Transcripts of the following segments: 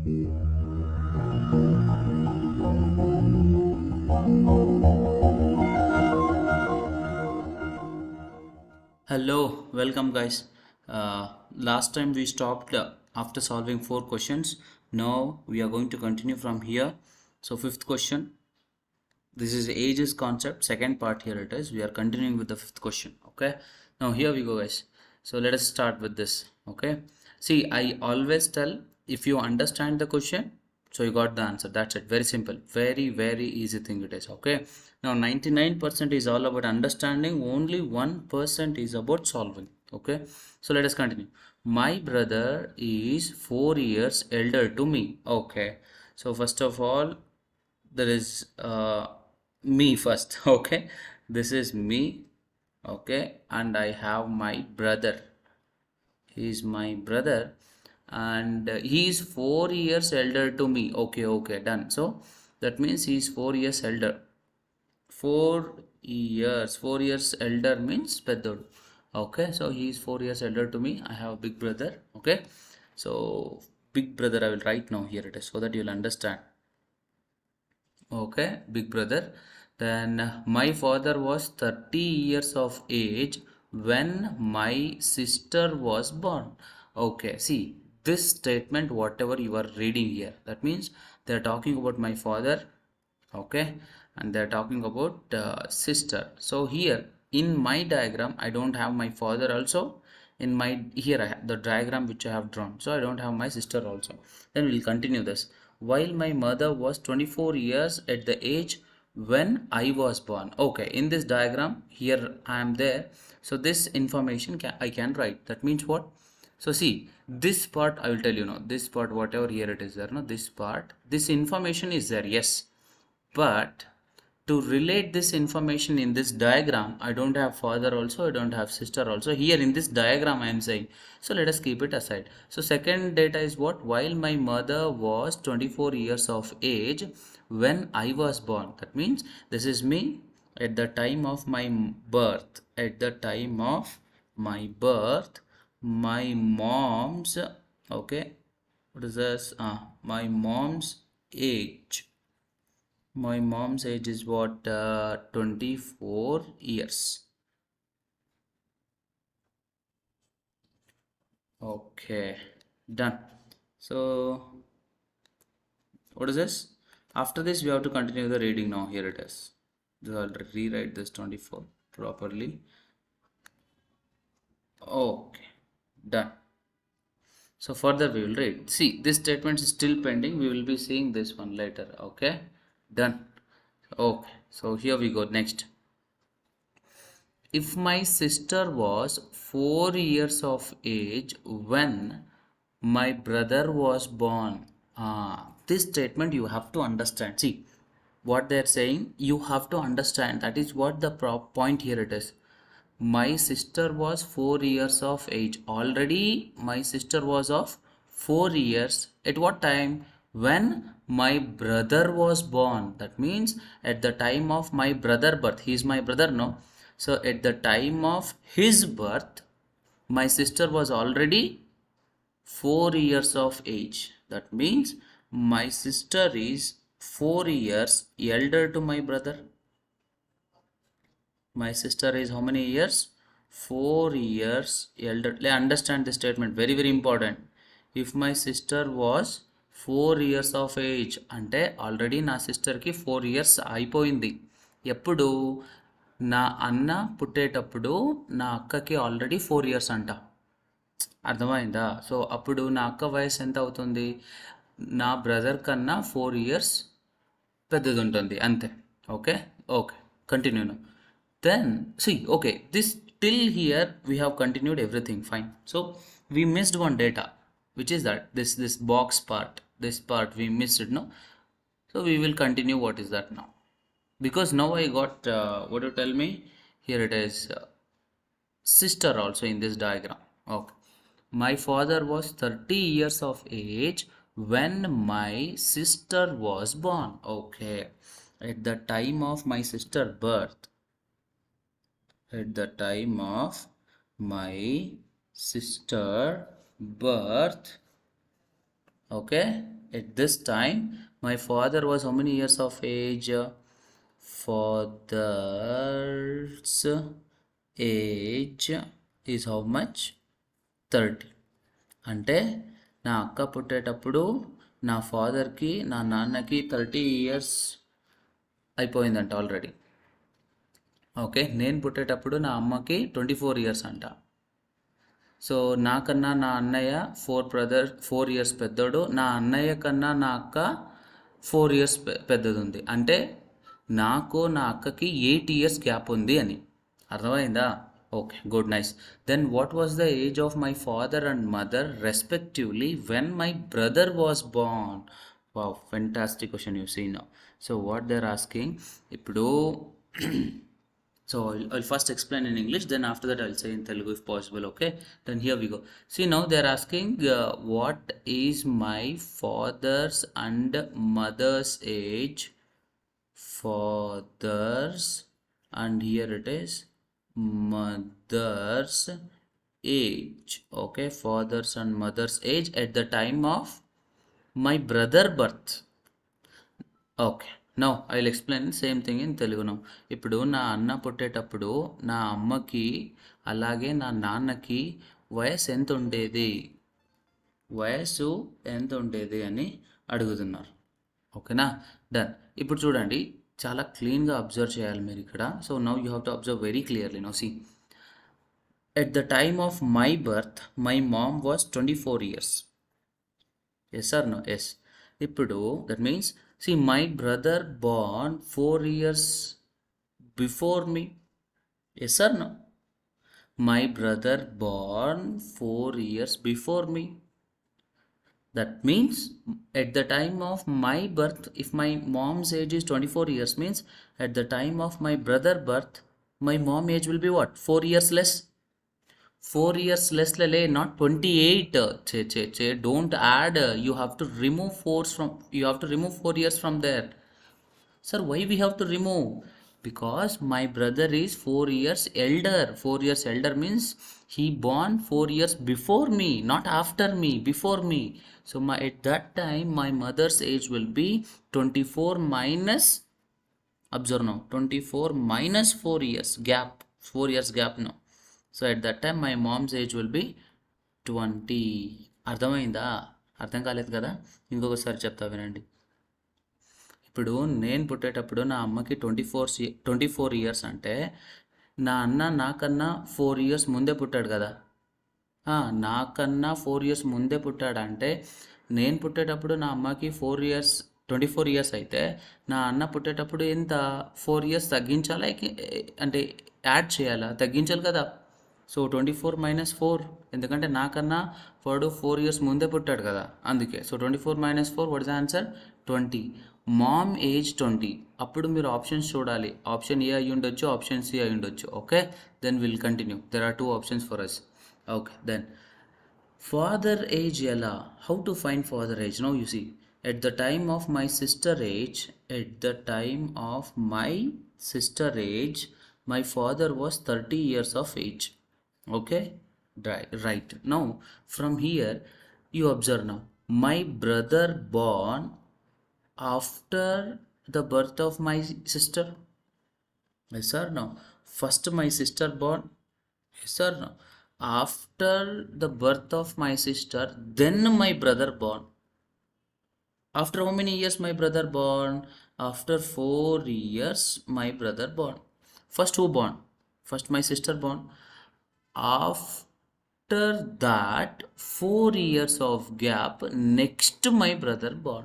Hello, welcome guys. Last time we stopped after solving 4 questions. Now we are going to continue from here. So fifth question. This is ages concept. Second part here it is. We are continuing with the fifth question. Okay. Now here we go guys. So let us start with this. Okay. See, I always tell if you understand the question, so you got the answer. That's it. Very simple. Very easy thing it is. Okay. Now 99% is all about understanding. Only 1% is about solving. Okay. So let us continue. My brother is 4 years elder to me. Okay. So first of all, there is me first. Okay. This is me. Okay. And I have my brother. He is my brother and he is 4 years elder to me. Okay, done. So that means he is 4 years elder. 4 years elder means peddod. Okay, so he is 4 years elder to me. I have a big brother. Okay, so big brother I will write now. Here it is, so that you will understand. Okay, big brother. Then my father was 30 years of age when my sister was born. Okay, see this statement, whatever you are reading here, that means they are talking about my father. Okay, and they are talking about sister. So here in my diagram I don't have my father also. In my here I have the diagram which I have drawn, so I don't have my sister also. Then we'll continue this. While my mother was 24 years at the age when I was born. Okay, in this diagram here I am there, so this information I can write. That means what? So see, this part I will tell you now. This part, whatever here it is there, no, this part, this information is there, yes, but to relate this information in this diagram, I don't have father also, I don't have sister also. Here in this diagram I am saying, so let us keep it aside. So second data is what? While my mother was 24 years of age when I was born. That means this is me at the time of my birth. At the time of my birth, my mom's, okay, what is this? My mom's age. My mom's age is what? 24 years. Okay, done. So what is this? After this we have to continue the reading now. Here it is. So I'll rewrite this 24 properly. Okay, done. So further we will read. See, this statement is still pending. We will be seeing this one later. Okay, done. Okay, so here we go. Next. If my sister was 4 years of age when my brother was born, this statement you have to understand. See what they are saying, you have to understand. That is what the point here it is. My sister was 4 years of age. Already my sister was of 4 years. At what time? When my brother was born. That means at the time of my brother birth. He is my brother, no? So at the time of his birth, my sister was already 4 years of age. That means my sister is 4 years elder to my brother. My sister is how many years? 4 years elder. Let's understand this statement. Very important. If my sister was 4 years of age, అంటే already నా సిస్టర్కి 4 years అయిపోయింది. ఎప్పుడు? నా అన్న పుట్టేటప్పుడు నా అక్కకి already 4 years అంట. అర్థమైందా? సో అప్పుడు నా అక్క వయసు ఎంత అవుతుంది? నా బ్రదర్ కన్నా 4 years పెద్దది ఉంటుంది అంతే. Okay, continue. Then see, okay, this till here we have continued everything fine. So we missed one data, which is that this box part, this part we missed it, no? So we will continue. What is that now? Because now I got what to tell me. Here it is, sister also in this diagram. Okay, my father was 30 years of age when my sister was born. Okay, at the time of my sister birth, at the time of my sister birth, okay, At this time, my father was how many years of age? Father's age is how much? 30. అంటే నా అక్క పుట్టేటప్పుడు నా ఫాదర్కి నా నాన్నకి 30 years అయిపోయిందంట already. Okay, నేను పుట్టేటప్పుడు నా అమ్మకి 24 ఇయర్స్ అంట. సో నాకన్నా నా అన్నయ్య 4 ఇయర్స్ పెద్దోడు, నా అన్నయ్య కన్నా నా అక్క 4 ఇయర్స్ పెద్దది ఉంది. అంటే నాకు నా అక్కకి 8 ఇయర్స్ గ్యాప్ ఉంది అని. అర్థమైందా? Okay, good, nice. Then what was the age of my father and mother respectively when my brother was born? Wow, fantastic question you see now. So what they are asking ఇప్పుడు so I'll first explain in English, then after that I'll say in Telugu if possible. Okay, then here we go. See, now they're asking what is my father's and mother's age. Father's, and here it is mother's age. Okay, father's and mother's age at the time of my brother birth. Okay, now I will explain same thing in Telugu now. ఇప్పుడు నా అన్న పుట్టేటప్పుడు నా అమ్మకి అలాగే నా నాన్నకి వయసు ఎంత ఉండేది అని అడుగుతున్నారు. ఓకేనా? డన్. ఇప్పుడు చూడండి, చాలా క్లీన్గా అబ్జర్వ్ చేయాలి మీరు ఇక్కడ. So now you have to observe very clearly. Now see, at the time of my birth my mom was 24 years. Yes or no? Yes. ఇప్పుడు that means, see, my brother born 4 years before me. Yes or no? My brother born 4 years before me. That means at the time of my birth, if my mom's age is 24 years, means at the time of my brother birth, my mom age will be what? 4 years less. 4 years less lele, not 28. Don't add. You have to remove 4 years from there. Sir, why we have to remove? Because my brother is 4 years elder. 4 years elder means he born 4 years before me, not after me, before me. So at that time my mother's age will be 24 minus, observe now, 24 minus 4 years gap. 4 years gap now. So at that time my mom's age will be 20. అర్థమైందా? అర్థం కాలేదు కదా? ఇంకొకసారి చెప్తా వినండి. ఇప్పుడు నేను పుట్టేటప్పుడు నా అమ్మకి 24 ఇయర్స్ అంటే నా అన్న నాకన్నా 4 ఇయర్స్ ముందే పుట్టాడు కదా. నాకన్నా 4 ఇయర్స్ ముందే పుట్టాడంటే నేను పుట్టేటప్పుడు నా అమ్మకి 24 ఇయర్స్ అయితే నా అన్న పుట్టేటప్పుడు ఎంత 4 ఇయర్స్ తగ్గించాలా, అంటే యాడ్ చేయాలా? తగ్గించాలి కదా. సో 24 minus 4, ఎందుకంటే నాకన్నా వాడు 4 ఇయర్స్ ముందే పుట్టాడు కదా, అందుకే. So 24 minus 4, what is the answer? 20. Mom age 20. అప్పుడు మీరు ఆప్షన్స్ చూడాలి. ఆప్షన్ ఏ అయి ఉండొచ్చు, ఆప్షన్ సి అయి ఉండొచ్చు. Okay, then will continue. There are 2 options for us. Okay, then father age ఎలా? How to find father age? Now you see, at the time of my sister age, my father was 30 years of age. Okay, right. Now from here you observe, now my brother born after the birth of my sister. Yes or no? First my sister born. Yes or no? After the birth of my sister, then my brother born. After how many years my brother born? After 4 years my brother born. First who born? First my sister born. After that 4 years of gap, next my brother born.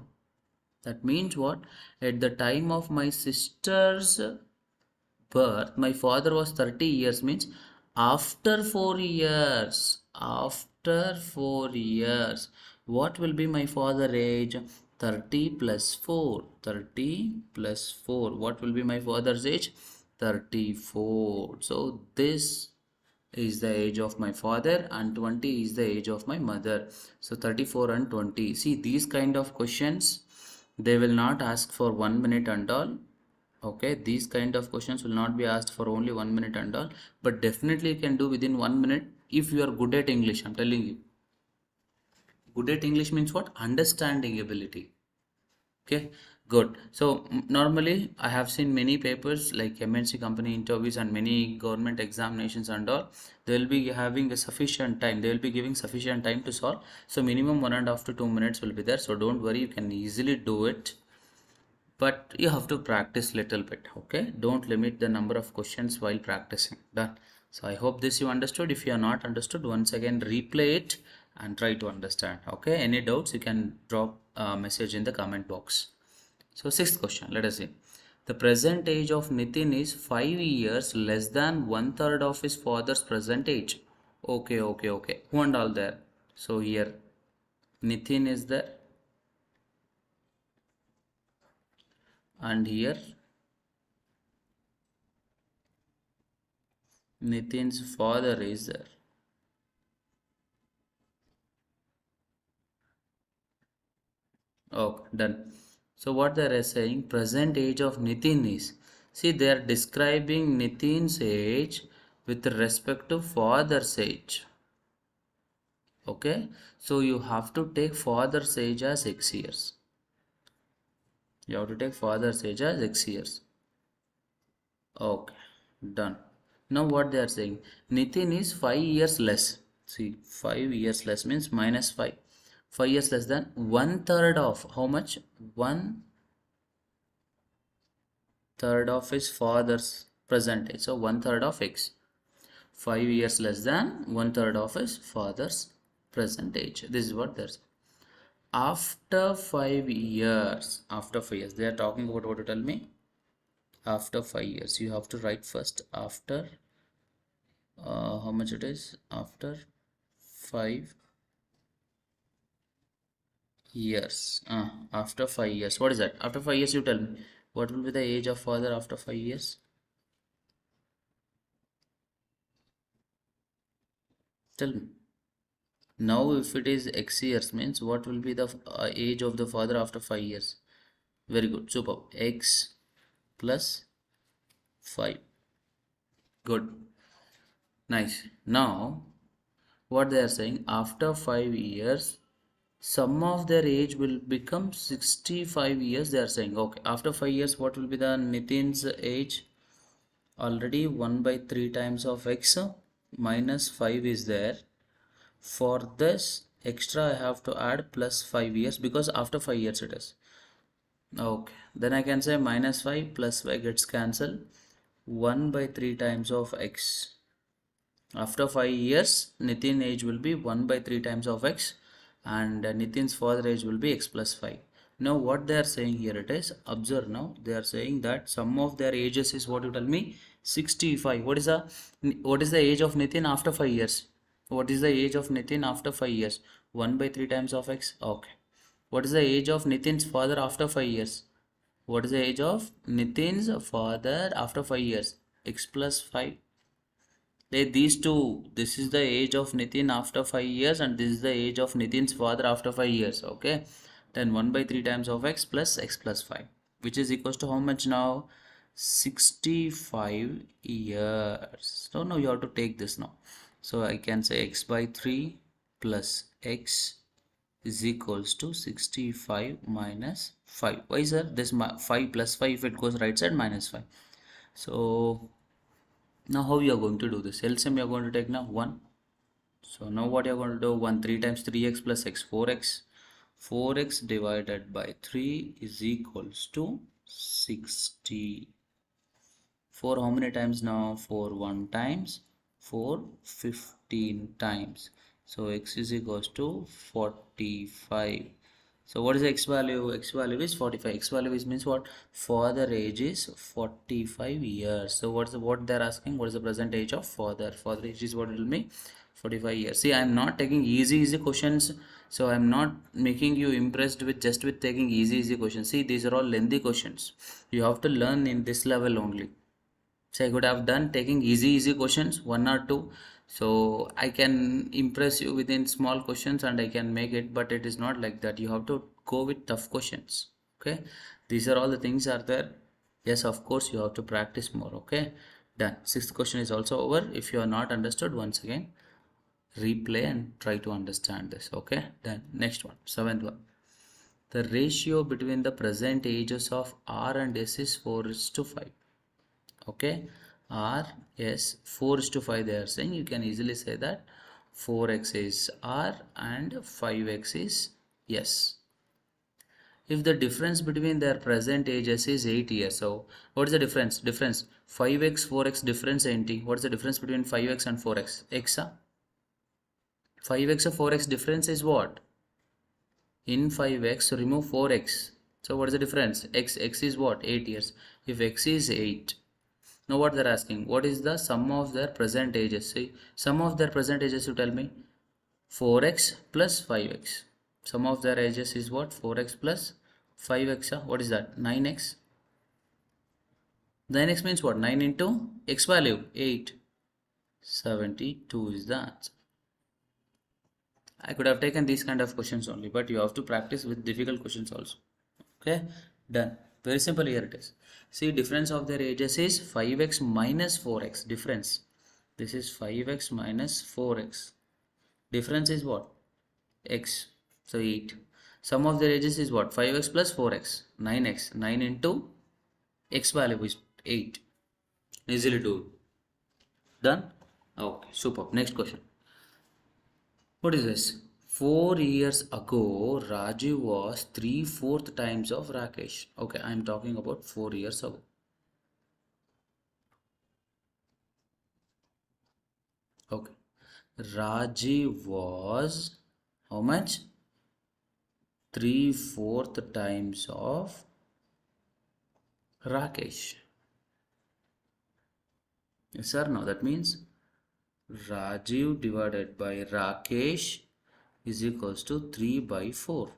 That means what? At the time of my sister's birth my father was 30 years, means after 4 years, what will be my father age? 30 plus 4. What will be my father's age? 34. So this is the age of my father and 20 is the age of my mother. So 34 and 20. See, these kind of questions, they will not ask for 1 minute and all. Okay, these kind of questions will not be asked for only 1 minute and all, but definitely you can do within 1 minute if you are good at English. I'm telling you, Good at English means what? Understanding ability. Okay, good. So normally I have seen many papers like MNC company interviews and many government examinations and all. They will be having a sufficient time. They will be giving sufficient time to solve. So minimum 1.5 to 2 minutes will be there. So don't worry, you can easily do it. But you have to practice little bit. Okay, don't limit the number of questions while practicing. Done. So I hope this you understood. If you are not understood, once again replay it and try to understand. Okay, any doubts you can drop a message in the comment box. So sixth question, let us see. The present age of Nitin is 5 years less than one third of his father's present age. Okay, okay, okay. Who and all there? So here Nitin is there and here Nitin's father is there. Okay, done. So what they are saying, present age of Nitin is, see they are describing Nitin's age with respect to father's age. Okay, so you have to take father's age as X years. You have to take father's age as X years. Okay, done. Now what they are saying, Nitin is 5 years less. See, 5 years less means minus 5. 5 years less than one third of how much? One third of his father's present age. So one third of X. 5 years less than one third of his father's present age. This is what there's. After 5 years, they are talking about what to tell me? After 5 years, you have to write first after how much it is? After 5 years. After 5 years, what is that? After 5 years, you tell me what will be the age of father after 5 years? Tell me. Now if it is X years means what will be the age of the father after 5 years? Very good, super. X plus 5. Good, nice. Now what they are saying, after 5 years sum of their age will become 65 years. They are saying okay, after 5 years what will be the Nitin's age? Already 1 by 3 times of X minus 5 is there. For this extra I have to add plus 5 years because after 5 years it is. Okay, then I can say minus 5 plus 5 gets cancelled. 1 by 3 times of X. After 5 years Nitin age will be 1 by 3 times of X and Nitin's father age will be X plus 5. Now what they are saying here it is, observe now, they are saying that sum of their ages is what you tell me? 65. What is the age of Nitin after 5 years? What is the age of Nitin after 5 years? 1 by 3 times of X. Okay. What is the age of Nitin's father after 5 years? What is the age of Nitin's father after 5 years? X plus 5. These two, this is the age of Nitin after 5 years and this is the age of Nitin's father after 5 years. Okay. Then 1 by 3 times of X plus 5, which is equals to how much now? 65 years. So now you have to take this now. So I can say X by 3 plus X is equals to 65 minus 5. Why sir? This 5 plus 5, if it goes right side, minus 5. So now how you are going to do this? LCM you are going to take now 1. So now what you are going to do? 1 3 times 3x plus x, 4x. 4x divided by 3 is equals to 60. 4 how many times now? 4 1 times, 4 15 times. So x is equals to 45. So what is the x value? X value is 45. X value is means what? Father age is 45 years. So what they're asking? What is the present age of father? Father age is what it will be? 45 years. See, I am not taking easy questions. So I am not making you impressed with just with taking easy questions. See, these are all lengthy questions. You have to learn in this level only. So I could have done taking easy questions, 1 or 2. So I can impress you within small questions and I can make it, but it is not like that. You have to go with tough questions. Okay. These are all the things are there. Yes, of course, you have to practice more. Okay. Done. Sixth question is also over. If you are not understood, once again, Replay and try to understand this. Okay, then next one, seventh one. The ratio between the present ages of R and S is 4 is to 5. Okay, R, S, 4 is to 5 they are saying. You can easily say that 4x is R and 5x is S. If the difference between their present ages is 8 years, so what is the difference? 5x, 4x difference enti. What is the difference between 5x and 4x? X. 5x or 4x difference is what? In 5x, remove 4x. So what is the difference? X is what? 8 years. If x is 8, now what they're asking, what is the sum of their present ages? See, sum of their present ages, you tell me. 4x plus 5x. Sum of their ages is what? 4x plus 5x. What is that? 9x. 9x means what? 9 into x value 8. 72 is the answer. I could have taken these kind of questions only, but you have to practice with difficult questions also. Okay, done. Very simple, here it is. See, difference of their ages is 5x minus 4x. Difference. This is 5x minus 4x. Difference is what? X. So 8. Sum of their ages is what? 5x plus 4x. 9x. 9 into x value is 8. Easily do. Done? Okay, super. Next question. What is this? 4 years ago, Rajiv was 3/4 times of Rakesh. Okay, I am talking about 4 years ago. Okay, Rajiv was how much? 3/4 times of Rakesh. Yes or no? That means Rajiv divided by Rakesh is equals to 3/4.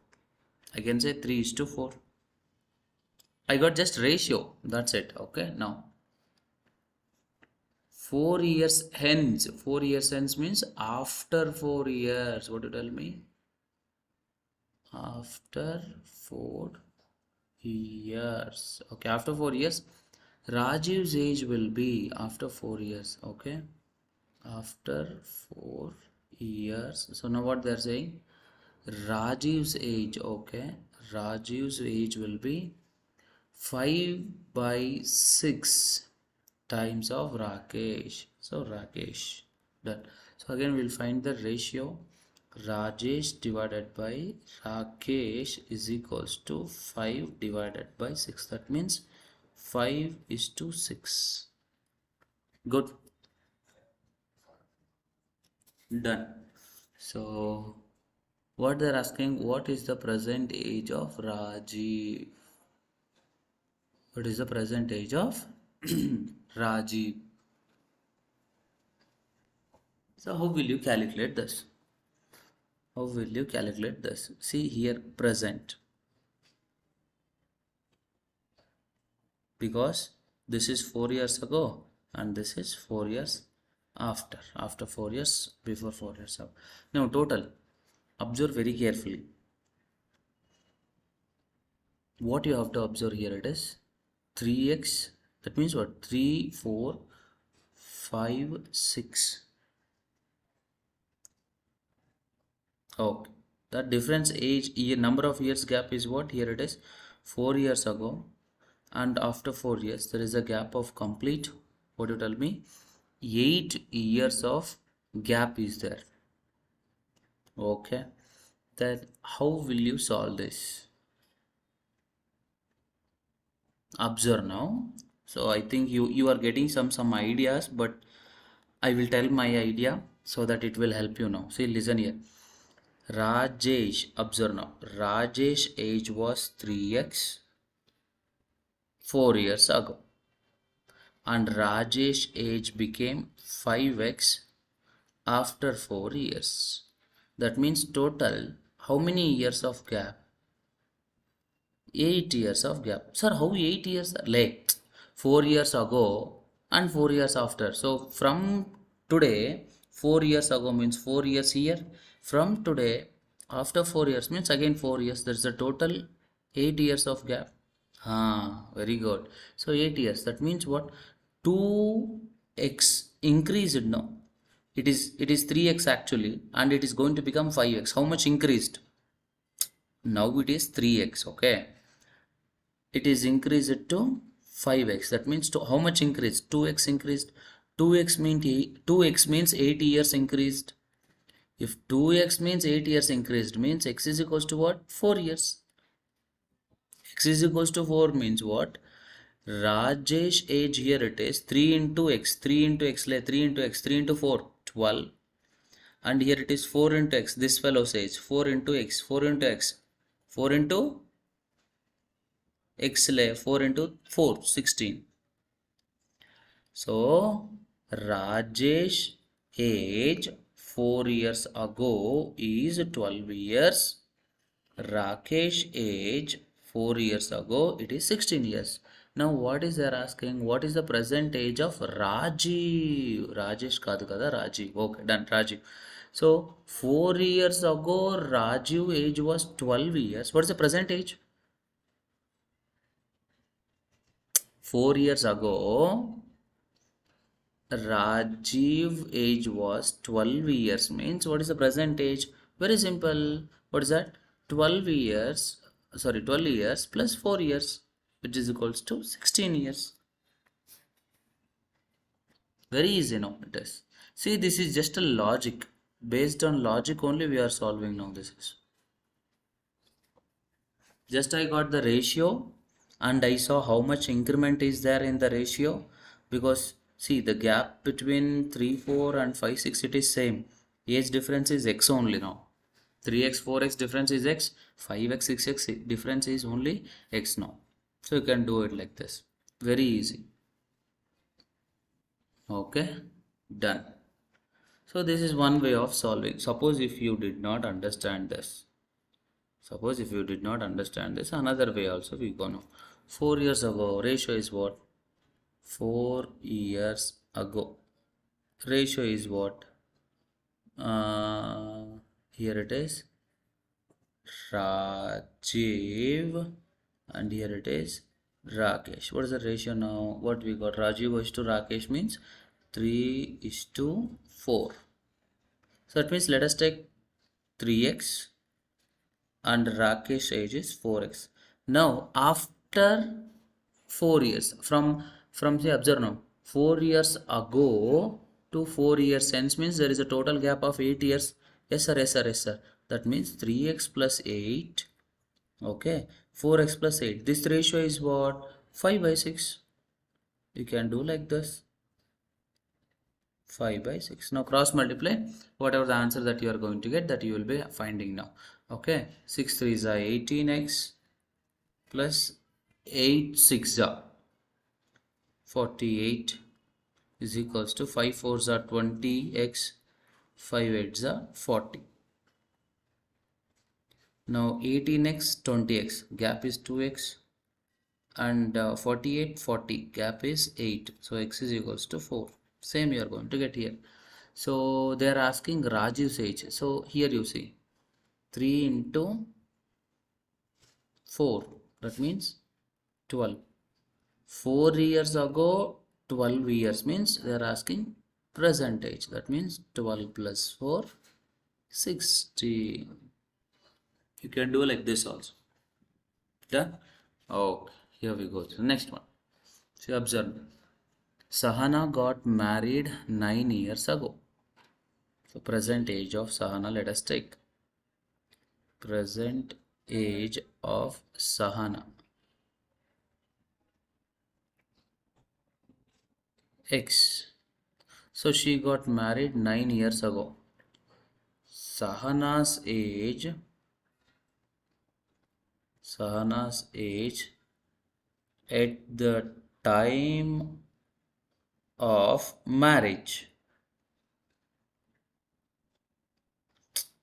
I can say 3 is to 4. I got just ratio. That's it. Okay, now 4 years hence. 4 years hence means after 4 years. What do you tell me? After 4 years. Okay, after 4 years, Rajiv's age will be after 4 years. Okay, after 4 years. So now what they're saying, Rajiv's age. Okay, Rajiv's age will be 5/6 times of Rakesh. So Rakesh, done. So again we'll find the ratio. Rajesh divided by Rakesh is equals to 5 divided by 6. That means 5 is to 6. Good. Done. So what they're asking, what is the present age of Rajiv? What is the present age of Rajiv? So how will you calculate this? How will you calculate this? See here, present. Because this is 4 years ago and this is 4 years after 4 years, before 4 years ago. Now total, observe very carefully. What you have to observe here, it is 3x. That means what? 3, 4, 5, 6. Okay, the difference age year number of years gap is what? Here it is 4 years ago and after 4 years there is a gap of complete, what do you tell me, 8 years of gap is there. Okay, then how will you solve this? Observe now. So I think you are getting some ideas, but I will tell my idea so that it will help you now. See, listen here. Rajesh, observe now. Rajesh age was 3x 4 years ago and Rajesh age became 5x after 4 years. That means total how many years of gap? 8 years of gap. Sir, how 8 years? Like 4 years ago and 4 years after. So from today, 4 years ago means 4 years here. From today, after 4 years means again 4 years. There's a total 8 years of gap. Very good. So 8 years. That means what? 2x increased now. It is 3x actually, and it is going to become 5x. How much increased? Now it is 3x. Okay, it is increased to 5x. That means to how much increased? 2x increased. 2x means 8 years increased. If 2x means 8 years increased, means x is equals to what? 4 years. X is equals to 4 means what? Rajesh age, here it is 3 into x, 3 into x, 3 into x, 3 into 4, 12. And here it is 4 into x. This fellow says 4 into x, 4 into x, 4 into x, 4 into 4, 16. So Rajesh age 4 years ago is 12 years. Rakesh age 4 years ago, it is 16 years. Now what is they're asking? What is the present age of Rajiv? Rajesh kaadu kada, Rajiv. Okay, done. Rajiv. So 4 years ago, Rajiv age was 12 years. What is the present age? 4 years ago, Rajiv age was 12 years, means what is the present age? Very simple. What is that? 12 years, 12 years plus 4 years, which is equals to 16 years. Very easy now it is. See, this is just a logic. Based on logic only we are solving now. This is. Just I got the ratio and I saw how much increment is there in the ratio, because see the gap between 3, 4 and 5, 6, it is same. Age difference is x only now. 3x, 4x difference is x, 5x, 6x difference is only x now. So you can do it like this. Very easy. Okay, done. So this is one way of solving. Suppose if you did not understand this. Another way also we go now. 4 years ago, ratio is what? 4 years ago. Ratio is what? Here it is Rajiv, and here it is Rakesh. What is the ratio now? What we got? Rajiv is to Rakesh means 3:4. So that means let us take 3x and Rakesh age is 4x. Now after 4 years, from say observe now, 4 years ago to 4 years since, means there is a total gap of 8 years. Yes sir, yes sir, yes sir. That means 3x plus 8. Okay, 4x plus 8. This ratio is what? 5/6. You can do like this. 5/6. Now cross multiply. Whatever the answer that you are going to get, that you will be finding now. Okay, 6 3s are 18x plus 8 6 are 48 is equals to 5 4s are 20x, 5 8s are 40. Now 18x 20x, gap is 2x, and 48 40, gap is 8. So x is equals to 4. Same you are going to get here. So they are asking Rajiv's age. So here you see 3 into 4, that means 12. 4 years ago, 12 years, means they are asking present age. That means 12 plus 4, 60. You can do like this also. Done? Okay, here we go to the next one. See, observe. Sahana got married 9 years ago. So present age of Sahana, let us take. Present age of Sahana. X. So she got married 9 years ago. Sahana's age at the time of marriage.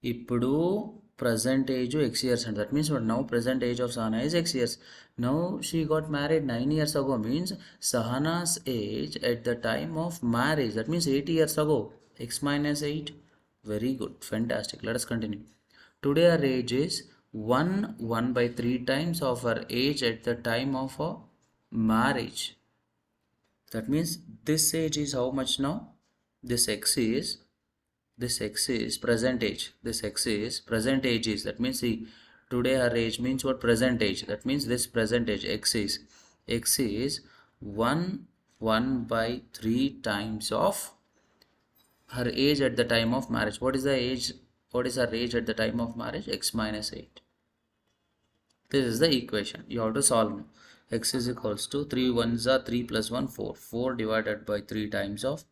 ఇప్పుడు present age x years, and that means what? Now present age of Sahana is x years. Now she got married 9 years ago, means Sahana's age at the time of marriage, that means 8 years ago. X minus 8. Very good, fantastic. Let us continue. Today our age is 1/3 times of her age at the time of her marriage. That means this age is how much now? This x is this x is present age. This x is present age is, that means see, today her age means what? Present age. That means this present age x is 1 by 3 times of her age at the time of marriage. What is the age? What is her age at the time of marriage? X minus 8. This is the equation. You have to solve now. X is equals to 3 ones are 3 plus 1 4. 4 divided by 3 times of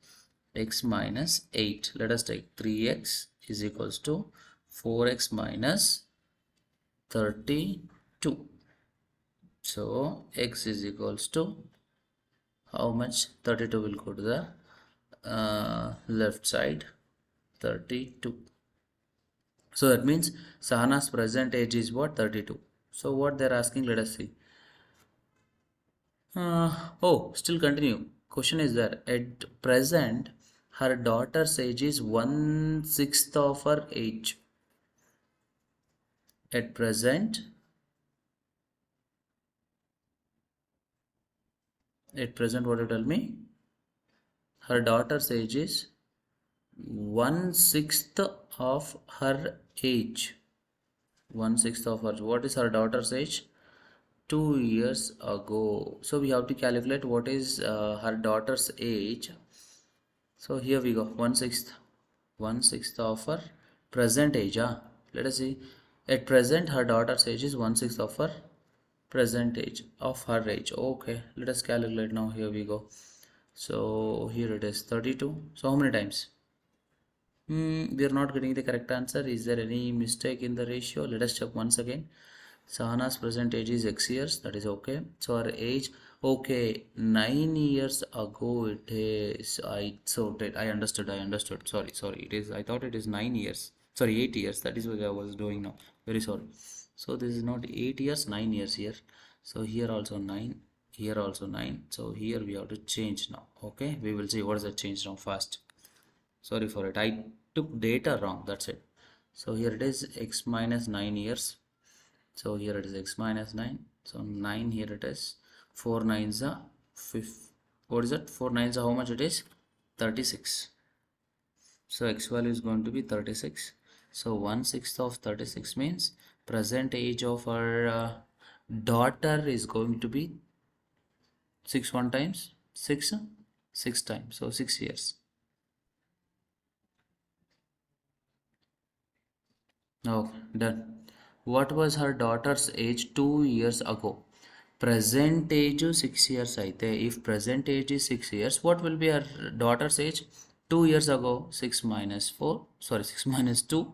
x minus 8. Let us take 3x is equals to 4x minus 32. So x is equals to how much? 32 will go to the left side, 32. So that means Sahana's present age is what? 32. So what they're asking, let us see. Still continue. Question is there. At present, her daughter's age is 1/6 of her age. At present, what you tell me? Her daughter's age is 1/6 of her age. 1/6 of her. What is her daughter's age? 2 years ago. So we have to calculate what is her daughter's age. So here we go, 1/6 of her present age. Let us see. At present, her daughter's age is 1/6 of her present age of her age. Okay, let us calculate now. Here we go. So here it is 32. So how many times? We are not getting the correct answer. Is there any mistake in the ratio? Let us check once again. Sahana's present age is x years. That is okay. So her age, okay, 9 years ago it is. I understood. Sorry. It is. I thought it is 9 years. Sorry, 8 years. That is what I was doing now. Very sorry. So this is not 8 years, 9 years here. So here also 9. Here also 9. So here we have to change now. Okay, we will see what is the change now fast. Sorry for it. I took data wrong. That's it. So here it is x minus 9 years. So here it is x minus 9. So 9 here it is. 4 nines are 5. What is it? 4 nines are how much it is? 36. So x value is going to be 36. So 1/6 of 36 means present age of our daughter is going to be 6 1 times 6 6 times. So 6 years. Okay, done. What was her daughter's age 2 years ago? Present age 6 years aite. If present age is 6 years, what will be her daughter's age? 2 years ago. 6 minus 4. Sorry, 6 minus 2.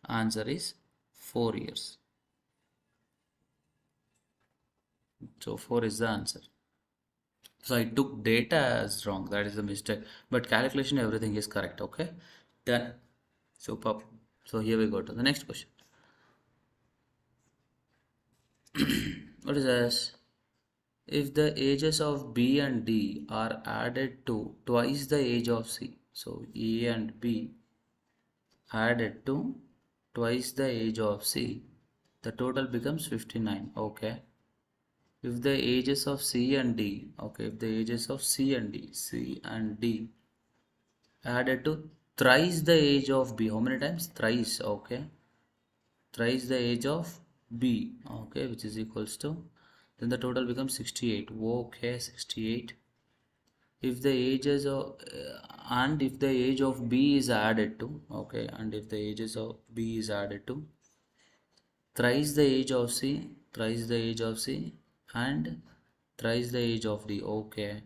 Answer is 4 years. So 4 is the answer. So I took data as wrong. That is the mistake. But calculation, everything is correct. Okay. Done. Superb. So here we go to the next question. What is this? If the ages of B and D are added to twice the age of C, so A and B added to twice the age of C, the total becomes 59. Okay. If the ages of C and D, okay, if the ages of C and D added to thrice the age of B, how many times? Thrice. Okay, thrice the age of B, okay, which is equals to, then the total becomes 68. Okay, 68. If the ages of and if the age of B is added to, okay, and if the ages of B is added to thrice the age of C, thrice the age of C, and thrice the age of D, okay,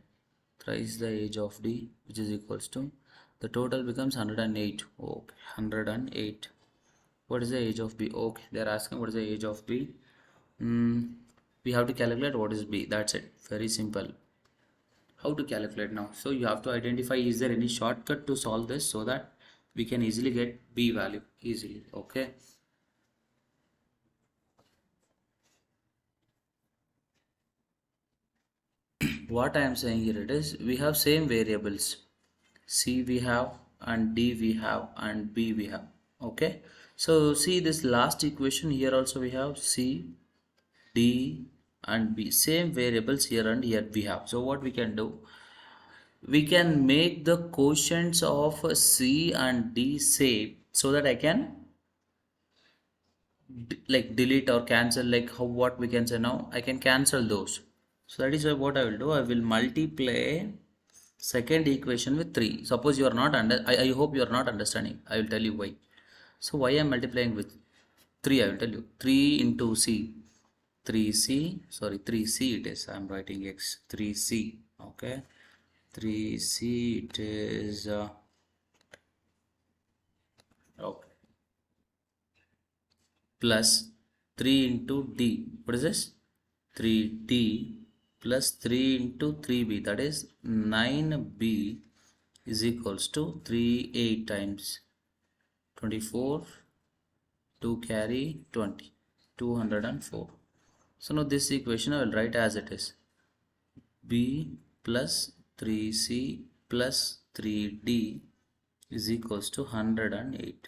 thrice the age of D, which is equals to, the total becomes 108. Okay, 108. What is the age of B? Okay, they are asking what is the age of B. We have to calculate what is B. That's it. Very simple. How to calculate now? So you have to identify, is there any shortcut to solve this so that we can easily get B value easily. Okay. What I am saying here, it is, we have same variables. C we have, and D we have, and B we have. Okay. So see this last equation here also we have C, D and B, same variables here and here we have. So what we can do, we can make the quotients of C and D same so that I can like delete or cancel, like how what we can say now, I can cancel those. So that is why what I will do, I will multiply second equation with 3. Suppose you are not I hope you are not understanding. I will tell you why. So why I am multiplying with 3, I will tell you. 3 into C, 3C, sorry 3C it is, I am writing X, 3C, okay, 3C it is, okay, plus 3 into D, what is this, 3D plus 3 into 3B, that is 9B is equals to 3 8 times 24, 2 carry 20, 204. So now this equation I will write as it is, B plus 3C plus 3D is equals to 108.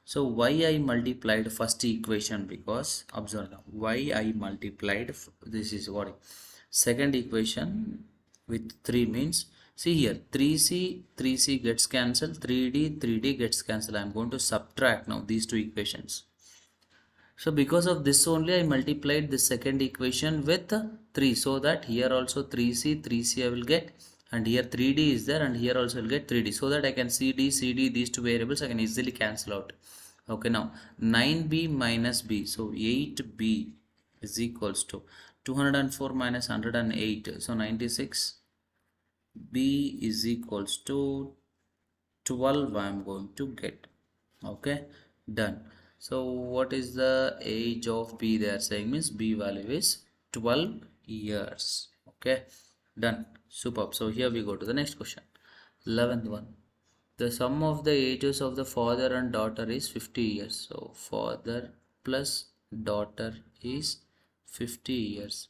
So why I multiplied first equation, because observe now, why I multiplied, this is what second equation with 3 means, see here 3C gets cancelled, 3D gets cancelled. I am going to subtract now these two equations. So because of this only I multiplied the second equation with 3, so that here also 3C I will get, and here 3D is there, and here also I will get 3D, so that I can CD these two variables I can easily cancel out. Okay, now 9B minus B, so 8B is equals to 204 minus 108, so 96. B is equals to 12 I am going to get. Okay, done. So what is the age of B they are saying, means B value is 12 years. Okay, done. Superb. So here we go to the next question. 11th one. The sum of the ages of the father and daughter is 50 years. So father plus daughter is 50 years.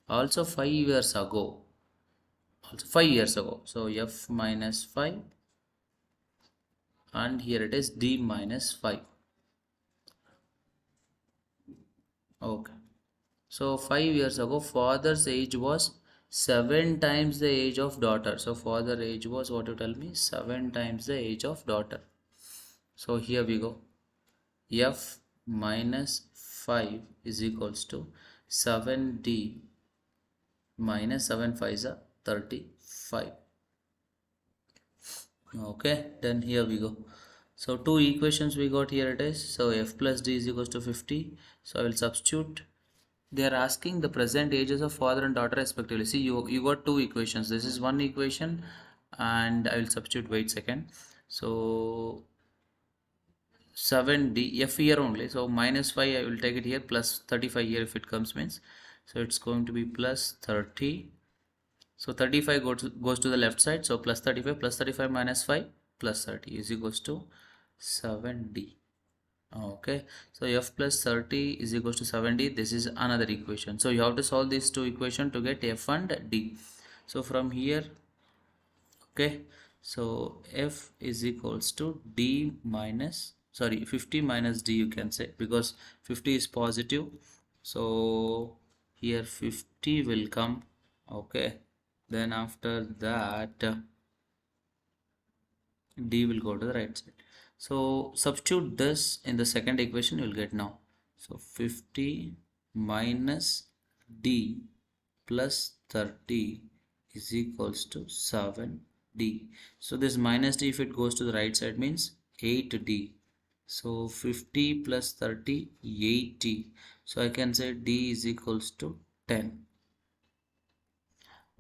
Also 5 years ago. So F minus 5, and here it is D minus 5. Okay, so 5 years ago father's age was 7 times the age of daughter. So father age was, what you tell me, 7 times the age of daughter. So here we go, F minus 5 is equals to 7D minus 7 5s are 35. Okay, then here we go. So two equations we got here it is. So F plus D is equals to 50. So I will substitute. They are asking the present ages of father and daughter respectively. See, you got two equations. This is one equation, and I will substitute. Wait second. So 7D F here only. So minus 5 I will take it here, plus 35 here if it comes means. So it's going to be plus 30. So 35 goes to the left side. So plus 35 plus 35 minus 5 plus 30 is equals to 7D. Okay, so F plus 30 is equals to 7D. This is another equation. So you have to solve these two equations to get F and D. So from here, okay, so F is equals to D minus, sorry, 50 minus D you can say, because 50 is positive. So here 50 will come. Okay, then after that D will go to the right side. So substitute this in the second equation, you will get now. So 50 minus D plus 30 is equals to 7D. So this minus D, if it goes to the right side, means 8D. So 50 plus 30, 80. So I can say D is equals to 10.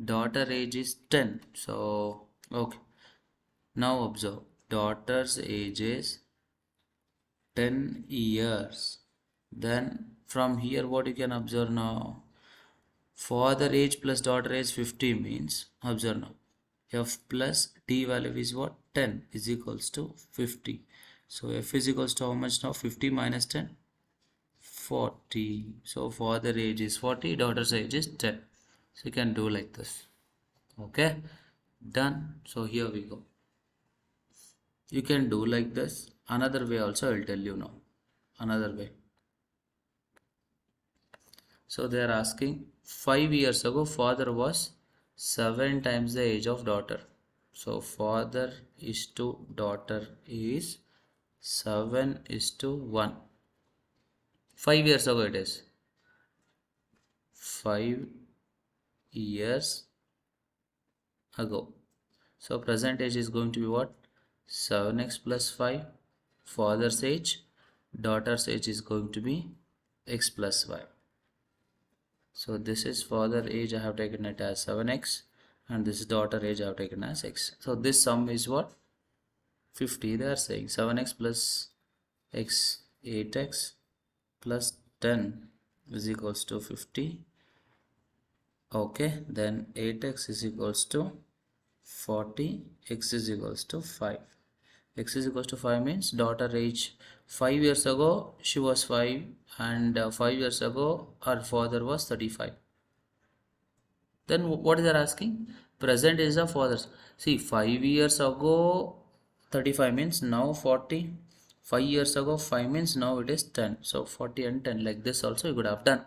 Daughter age is 10. So okay. Now observe, daughter's age is 10 years. Then from here what you can observe now, father age plus daughter age 50 means, observe now, F plus D value is what, 10 is equals to 50. So F is equals to how much now, 50 minus 10, 40. So father age is 40, daughter's age is 10. So you can do like this. Okay, done. So here we go. You can do like this. Another way also I will tell you now. Another way. So they are asking 5 years ago father was 7 times the age of daughter. So father is to daughter is 7:1. 5 years ago it is 5 years ago. So present age is going to be what? 7x plus 5. Father's age, daughter's age is going to be x plus 5. So this is father age, I have taken it as 7x, and this is daughter age, I have taken as x. So this sum is what? 50. They are saying 7x plus x, 8x plus 10 is equals to 50. Okay, then 8x is equals to 40, x is equals to 5. X is equals to 5 means daughter age 5 years ago she was 5, and 5 years ago her father was 35. Then what is they asking? Present is the father's. See, 5 years ago 35 means now 40. 5 years ago 5 means now it is 10. So 40 and 10, like this also you could have done.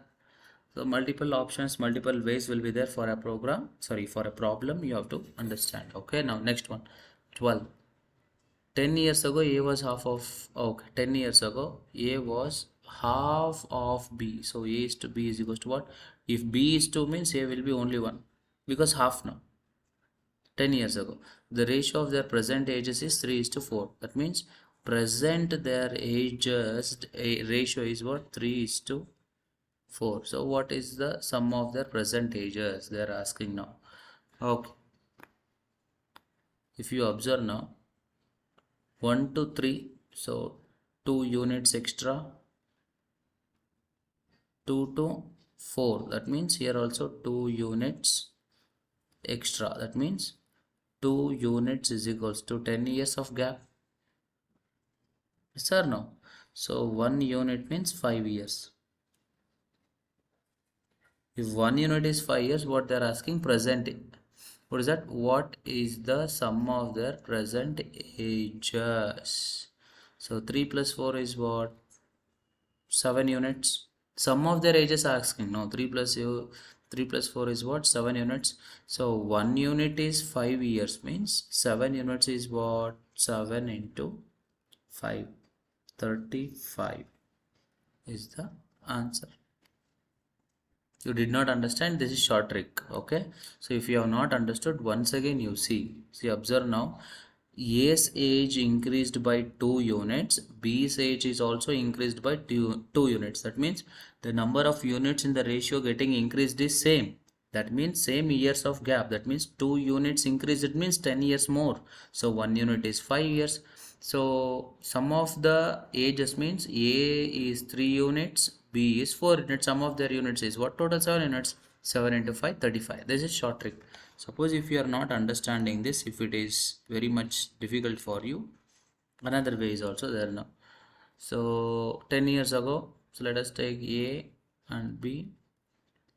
So multiple options, multiple ways will be there for a program. Sorry, for a problem you have to understand. Okay, now next one. 12. 10 years ago A was half of, okay, 10 years ago A was half of B. So A is to B is equals to what? If B is 2 means A will be only 1, because half now. 10 years ago the ratio of their present ages is 3:4. That means present their ages ratio is what? 3:4. So what is the sum of their present ages they are asking now? Okay, if you observe now, 1 to 3, so 2 units extra. 2 to 4, that means here also 2 units extra. That means 2 units is equals to 10 years of gap. Yes or no? So 1 unit means 5 years. If 1 unit is 5 years, what they are asking? Present. What is that? What is the sum of their present ages? So 3 plus 4 is what? 7 units. Sum of their ages are asking. No, 3 plus 4 is what? 7 units. So 1 unit is 5 years means 7 units is what? 7 into 5. 35 is the answer. You did not understand, this is short trick. Okay, so if you have not understood, once again you see observe now. A's age increased by 2 units, B's age is also increased by 2 units. That means the number of units in the ratio getting increased is same. That means same years of gap. That means 2 units increase, it means 10 years more. So 1 unit is 5 years. So sum of the ages means A is 3 units, B is 4 units. Sum of their units is what? Total 7 units. 7 into 5, 35. This is short trick. Suppose if you are not understanding this, if it is very much difficult for you, another way is also there now. So 10 years ago, so let us take A and B.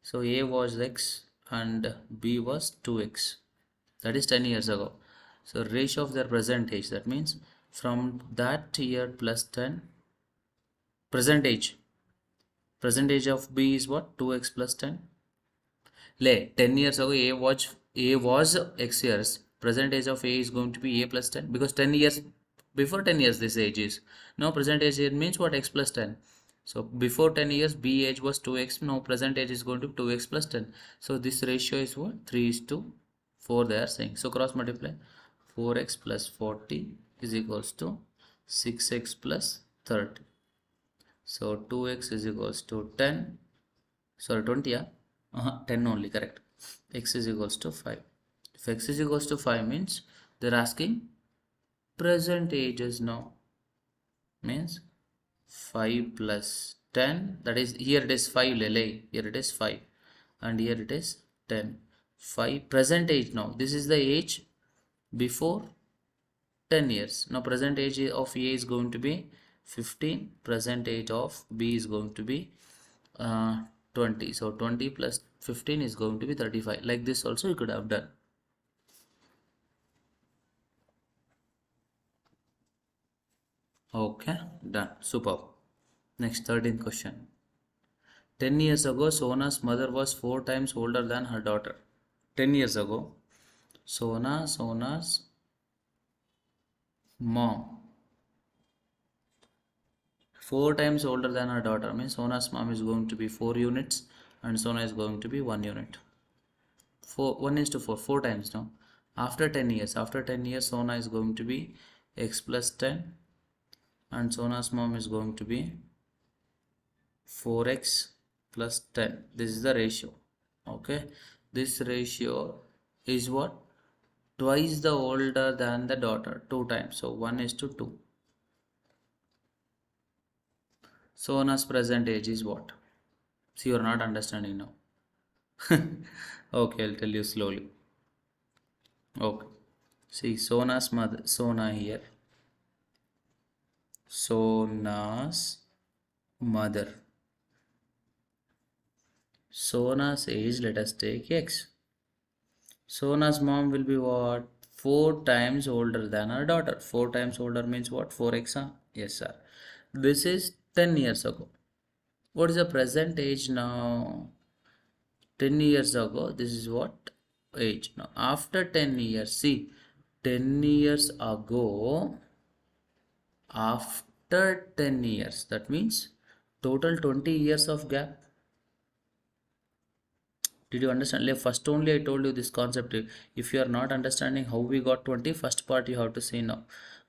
So A was x and B was 2x. That is 10 years ago. So ratio of their present age, that means from that year plus 10, present age of B is what? 2x plus 10. 10 years ago A was x years. Present age of A is going to be A plus 10, because 10 years before 10 years this age is. Now present age here means what? X plus 10. So before 10 years B age was 2x. Now present age is going to be 2x plus 10. So this ratio is what? 3:4 they are saying. So cross multiply. 4x plus 40 is equals to 6x plus 30. So 2x is equals to 10. Sorry, 20, yeah? 10 only, correct. X is equals to 5. If x is equals to 5 means they're asking present ages now. Means 5 plus 10, that is, here it is 5, lele, here it is 5, and here it is 10. 5 present age now. This is the age before 10 years. Now present age of A is going to be 15. Present age of B is going to be 20. So 20 plus 15 is going to be 35. Like this also you could have done. Okay, done. Superb. Next, 13th question. 10 years ago, Sona's mother was 4 times older than her daughter. 10 years ago, Sona's mom 4 times older than her daughter means Sona's mom is going to be 4 units and Sona is going to be 1 unit. 1:4, 4 times now. After 10 years, Sona is going to be x plus 10 and Sona's mom is going to be 4x plus 10. This is the ratio. Okay, this ratio is what? Twice the older than the daughter, 2 times. So 1:2. Sona's present age is what? See, you're not understanding now. Okay, I'll tell you slowly. Okay, see, Sona's mother, Sona here. Sona's mother. Sona's age, let us take x. Sona's mom will be what? 4 times older than her daughter. 4 times older means what? 4x, huh? Yes, sir. This is 10 years ago. What is the present age now? 10 years ago, this is what? Age. Now, after 10 years, see, 10 years ago, after 10 years, that means total 20 years of gap. Did you understand? Like first only I told you this concept. If you are not understanding how we got 20, first part you have to say now.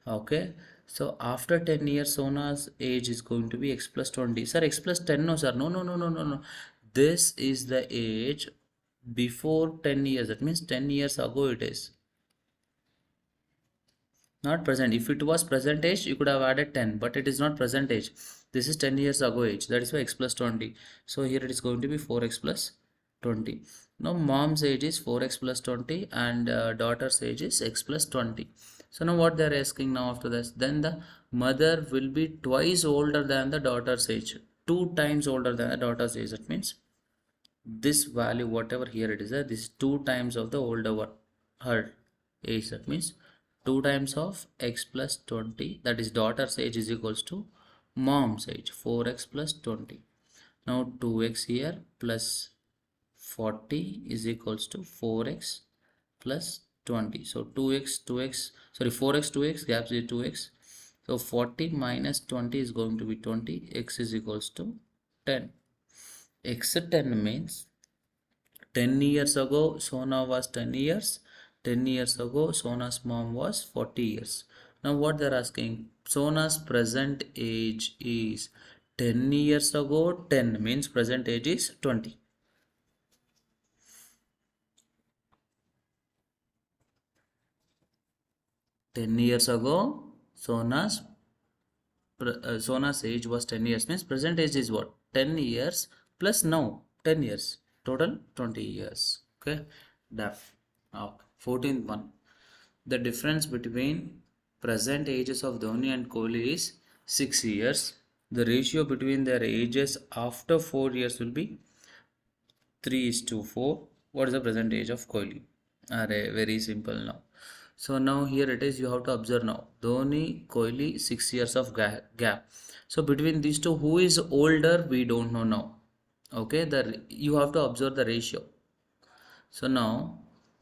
Okay. So after 10 years, Sona's age is going to be x plus 20. Sir, x plus 10, no, sir. No, no, no, no, no, no. This is the age before 10 years. That means 10 years ago it is. Not present. If it was present age, you could have added 10, but it is not present age. This is 10 years ago age. That is why x plus 20. So here it is going to be 4x plus 20. Now mom's age is 4x plus 20 and daughter's age is x plus 20. So now what they are asking now after this, then the mother will be twice older than the daughter's age, 2 times older than the daughter's age. That means this value, whatever here it is, this is 2 times of the older one, her age. That means 2 times of x plus 20, that is daughter's age, is equals to mom's age, 4x plus 20. Now 2x here plus 40 is equals to 4x plus 20. So 4x 2x gaps is 2x. So 40 minus 20 is going to be 20. X is equals to 10. X 10 means 10 years ago Sona was 10 years. 10 years ago Sona's mom was 40 years. Now what they're asking, Sona's present age is 10 years ago. 10 means present age is 20. 10 years ago Sona's age was 10 years means present age is what? 10 years plus now 10 years, total 20 years. Okay, def. Okay. 14th one, the difference between present ages of Dhoni and Kohli is 6 years. The ratio between their ages after 4 years will be 3:4. What is the present age of Kohli? Very simple now. So now here it is, you have to observe now. Dhoni, Kohli, 6 years of gap. So between these two, who is older? We don't know now. Okay, you have to observe the ratio. So now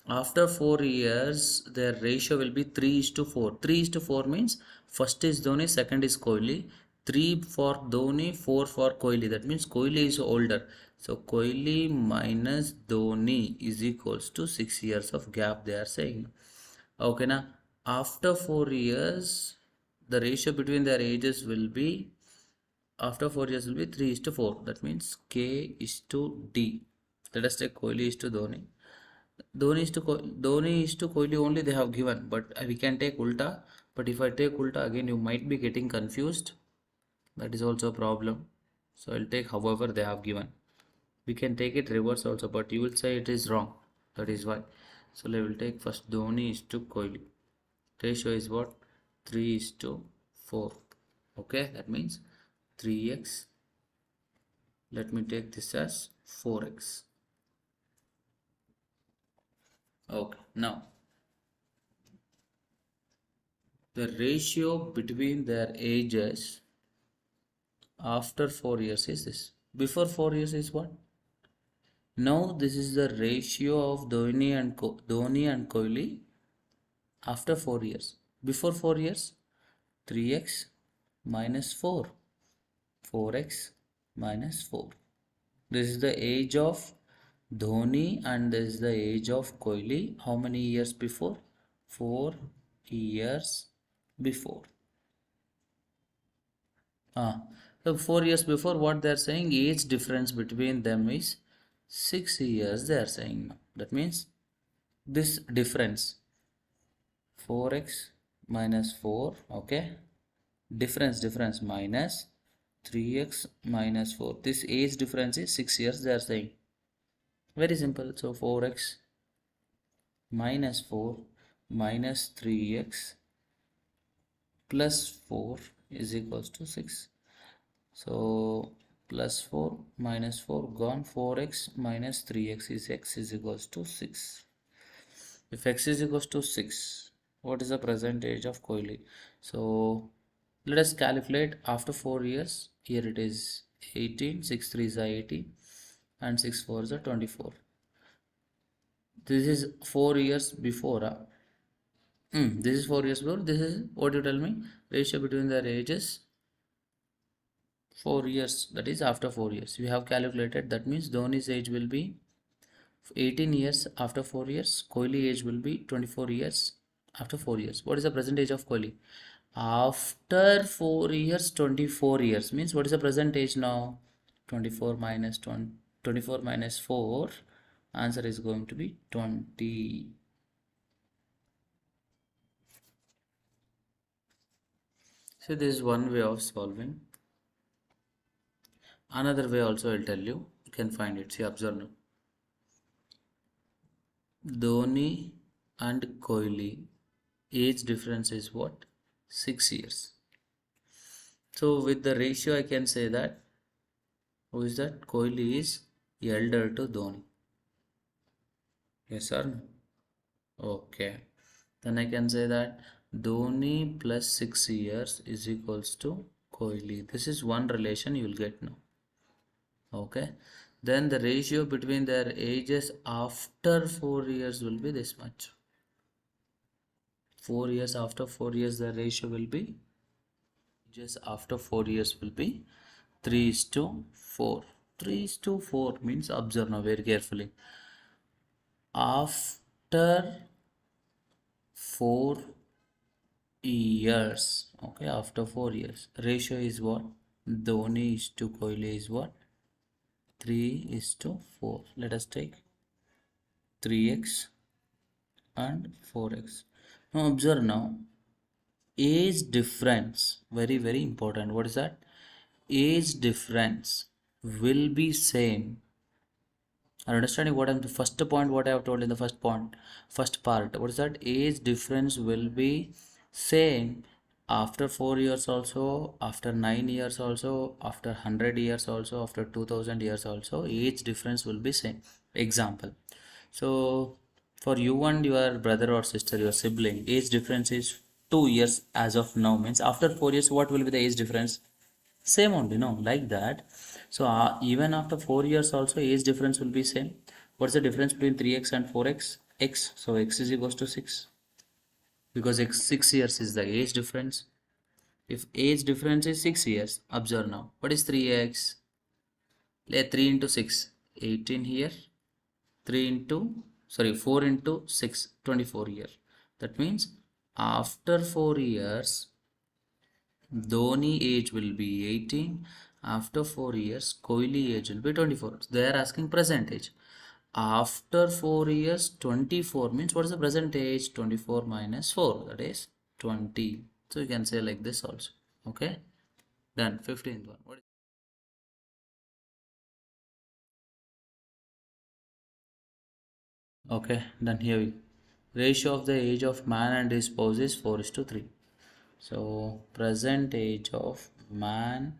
after 4 years, their ratio will be 3:4. 3:4 means first is Dhoni, second is Kohli. 3 for Dhoni, 4 for Kohli. That means Kohli is older. So Kohli minus Dhoni is equals to 6 years of gap, they are saying. Okay, now after 4 years, the ratio between their ages will be, after 4 years will be 3:4. That means K is to D. Let us take Kohli is to Dhoni. Dhoni is to Kohli only they have given, but we can take ulta. But if I take ulta again, you might be getting confused. That is also a problem. So I'll take however they have given. We can take it reverse also, but you will say it is wrong. That is why. So I will take first Dhoni is to Kohli. Ratio is what? 3:4. Okay, that means 3x. Let me take this as 4x. Okay, now the ratio between their ages after 4 years is this. Before 4 years is what? Now this is the ratio of Dhoni and Kohli after 4 years. Before 4 years, 3x minus 4, 4x minus 4. This is the age of Dhoni and this is the age of Kohli. How many years before? 4 years before. So 4 years before, what they are saying, age difference between them is 6 years they are saying now. That means this difference 4x minus 4, okay, difference minus 3x minus 4. This age difference is 6 years they are saying. Very simple. So 4x minus 4 minus 3x plus 4 is equals to 6. So plus 4 minus 4 gone, 4x minus 3x is x is equals to 6. If x is equals to 6, what is the present age of Kohli? So let us calculate after 4 years. Here it is 18, 6 3 is 80 and 6 4 is 24. This is 4 years before. This is 4 years before. This is what you tell me, ratio between their ages 4 years, that is after 4 years. You have calculated, that means Dhoni's age will be 18 years after 4 years. Kohli age will be 24 years after 4 years. What is the present age of Kohli? After 4 years, 24 years. Means what is the present age now? 24 minus 20, 24 minus 4. Answer is going to be 20. So this is one way of solving. Another way also I'll tell you. You can find it. See, observe now. Dhoni and Kohli age difference is what? 6 years. So with the ratio I can say that, who is that? Kohli is elder to Dhoni. Yes or no? Okay. Then I can say that Dhoni plus 6 years is equals to Kohli. This is one relation you will get now. Okay. Then the ratio between their ages after 4 years will be this much. 4 years after 4 years the ratio will be, just after 4 years will be 3:4. 3:4 means, observe now very carefully. After 4 years, okay, after 4 years, ratio is what? Dhoni is to Kohli is what? 3:4. Let us take 3x and 4x. Now observe now, age difference, very very important. What is that? Age difference will be same. Are you understanding what I'm the first point, what I have told in the first part? What is that? Age difference will be same after 4 years also, after 9 years also, after 100 years also, after 2000 years also. Age difference will be same. Example. So for you and your brother or sister, your sibling, age difference is 2 years as of now. Means after 4 years, what will be the age difference? Same only, no, like that. So even after 4 years also, age difference will be same. What's the difference between 3x and 4x? X. So x is equals to 6, because x 6 years is the age difference. If age difference is 6 years, observe now, what is 3x? Let 3 into 6, 18 here. 4 into 6, 24 year. That means after 4 years, Dhoni age will be 18. After 4 years, Kohli age will be 24. They are asking present age. After 4 years, 24 means what is the present age? 24 minus 4, that is 20. So you can say like this also. Okay. Done. 15th one. What is Okay, done. Here we ratio of the age of man and his spouse is 4:3. So present age of man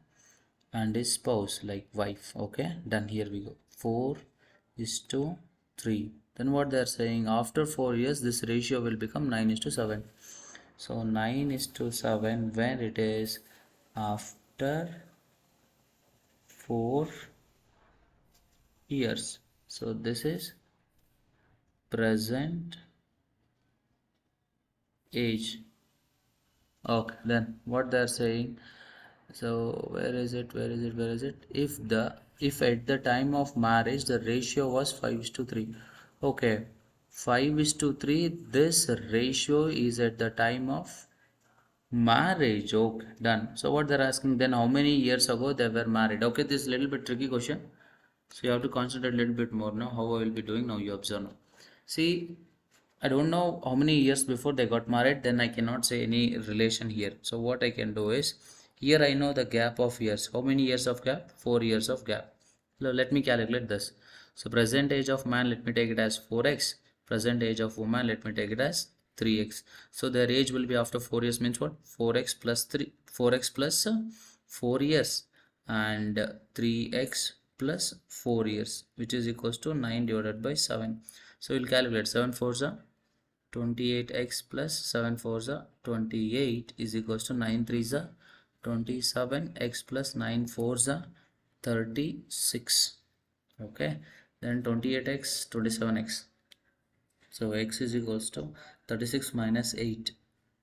and his spouse, like wife. Okay, done. Here we go. 4:3. Then what they are saying, after 4 years this ratio will become 9:7. So 9:7 when it is after 4 years. So this is present age. Okay, then what they're saying, so where is it, if at the time of marriage the ratio was 5:3. Okay, 5:3, this ratio is at the time of marriage. Okay, done. So what they're asking, then how many years ago they were married? Okay, this is a little bit tricky question, so you have to concentrate a little bit more. Now how I will be doing, now you observe. Now see, I don't know how many years before they got married, then I cannot say any relation here. So what I can do is, here I know the gap of years. How many years of gap? 4 years of gap. So let me calculate this. So present age of man, let me take it as 4x. Present age of woman, let me take it as 3x. So their age will be after 4 years means what? 4x plus 3, 4x plus 4 years, and 3x plus 4 years, which is equals to 9 divided by 7. So we'll calculate 7 4s are 28x plus 7 4s are 28 is equals to 9 3s are 27, x plus 9 4s are 36. Okay, then 28x 27x, so x is equals to 36 minus 8,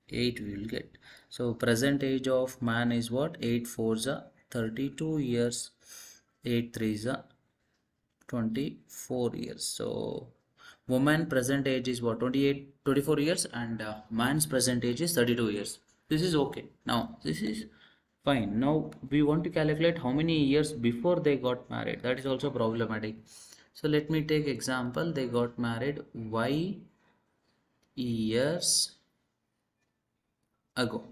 8 we will get. So present age of man is what? 8 4s are 32 years, 8 3s are 24 years. So woman present age is what? 24 years, and man's present age is 32 years. This is okay. Now this is fine. Now we want to calculate how many years before they got married. That is also problematic. So let me take example, they got married y years ago.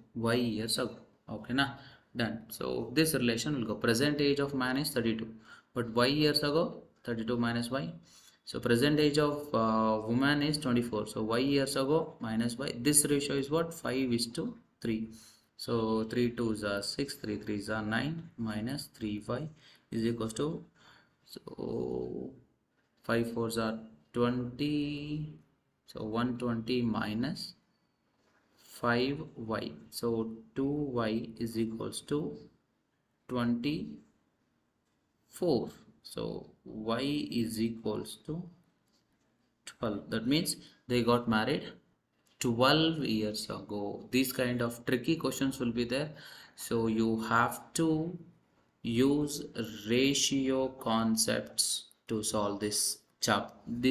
Okay, na, done. So this relation will go, present age of man is 32, but y years ago, 32 minus y. So present age of woman is 24, so y years ago minus y. This ratio is what? 5:3. So 3 2s are 6, 3 3s are 9, minus 3y is equals to, so 5 4s are 20, so 120 minus 5y, so 2y is equals to 24. So y is equals to 12. That means they got married 12 years ago. These kind of tricky questions will be there, so you have to use ratio concepts to solve these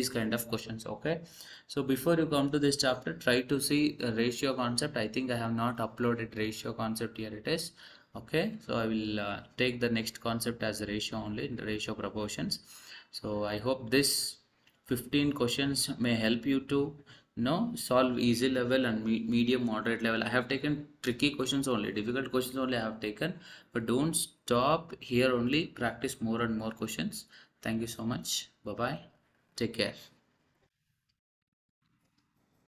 kind of questions. Okay, so before you come to this chapter, try to see the ratio concept. I think I have not uploaded ratio concept, here it is. Okay, so I will take the next concept as a ratio only, the ratio proportions. So I hope this 15 questions may help you to solve easy level and medium moderate level. I have taken tricky questions only, difficult questions only I have taken, but don't stop here only, practice more and more questions. Thank you so much. Bye bye, take care.